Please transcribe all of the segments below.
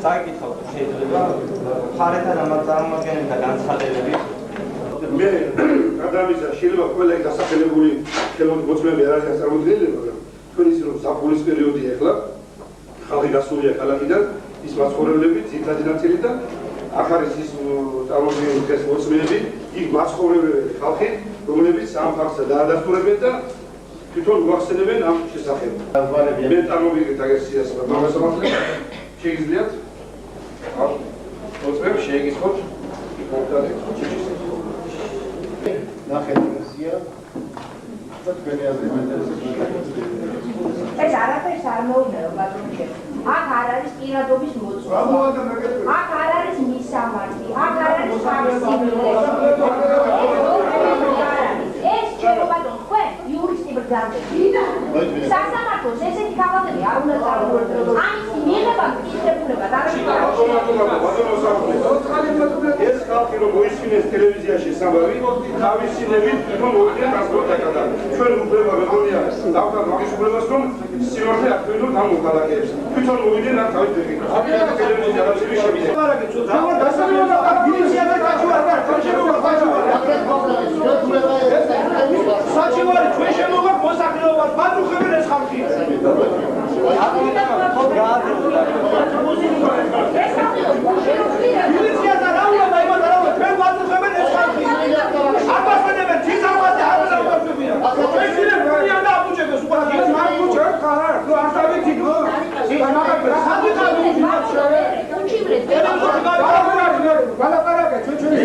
წაკითხავთ შეიძლება ხარეთან ამას წარმოადგენენ და განცხადებები მე გადამისა შეიძლება ყველა გასახელებული ხელმოწმეები არ არის წარმოდგენილი, მაგრამ თქვენ ისე რომ საფულის პერიოდია ახლა ხალხი გასულია ქალაქიდან ის მაცხოვრებლები ძირითადი ნაწილი და აქ არის ის წარმოდგენილი ხელმოწმეები იქ მაცხოვრებელი ხალხი რომლებიც ამ ფაქტს დაადასტურებენ და თვითონ გვახსენებენ ამ შესახებ. მე წარმოვიდგენთ აგერციას გამოსამართლე შეგიძლიათ მოწმეებს შეეგისხოთ პორტალი ჩიჩის ნახეთია და თქვენი აზრი ეს არაფერს არ მოუნდა ბატონო. აქ არ არის პირადობის მოწვევა. აქ არ არის მისამართი. აქ არ არის ფაქსიმილე. ეს ჩემო ბატონო, თქვენ იურისტი ბრძანდები. სასამართლოს ესეთი ქაღალდები არ უნდა წარმოუდგინოთ. ამის მიღება მტკიცებულება და ეს ხალხი რომ მოისმინეს ტელევიზიაში სამბავი, თავისინებით თვითონ მოვიდნენ ტრანსპორტაკადა. ჩვენ უფლება მეგონია დავთვალოთ მაგის უფლებას, რომ სიმართლე აქტიურობთ ამ მოქალაქეებს. თვითონ მოვიდნენ ამ თავის დეფინიტს. ტელევიზია რაღაცები შევიდა. რა დასაბილება მილიცია და კაჩუარი და ჩვენ შეგვაქვს საჩივარი ჩვენ შემოვართ მოსახლეობას ბატუხებენ ეს ხალხი. მილიცია და რა უნდა იმადა რა ჩვენ ბატუხებენ ეს ხალხი. აბასტებენ თითამაზე არ დაუყურებია. ეს είναι და აბუჭებს უყურებს. აბუჭებს ხარ ნუ არ დავიქიდო. რა ხალხი გალაპარაკე ჩვენ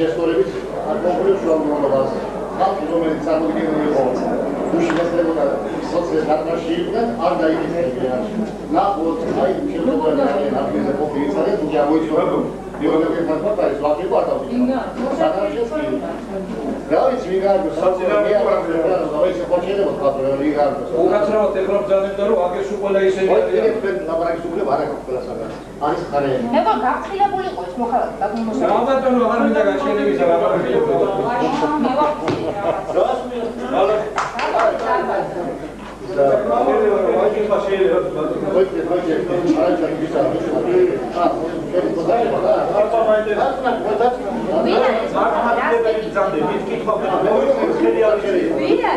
შესწორებით არ კონკრეტულ შუამდგომლობას ხალხი რომელიც წარმოდგენილი იყო უშიშრებოდა სოციალურ დაწესებაში იყვნენ არ დაიგეს ნახოთ აი შემოგვიყვანა აფრიზა ყოფილი თუ გამოიწვია იოგები ფაქტად არის ვაკილო არ დავიწყო სადაშეს კი რა ვიცი ვიგარდო სოციალურ ის ხოჭერება ხატრა ვიგარდო უკაცრავად ებრაბძანენ და რომ აგეს უყოლა ისინი არის თქვენ ლაბორატორიის უფლება არ აქვს ყველა საგანი არის ხარე მე მგონი გახსნილებული იყო ეს მოხალხე რა ბატონო აღარ მინდა გაჩენებისა ლაბორატორიის ვიდა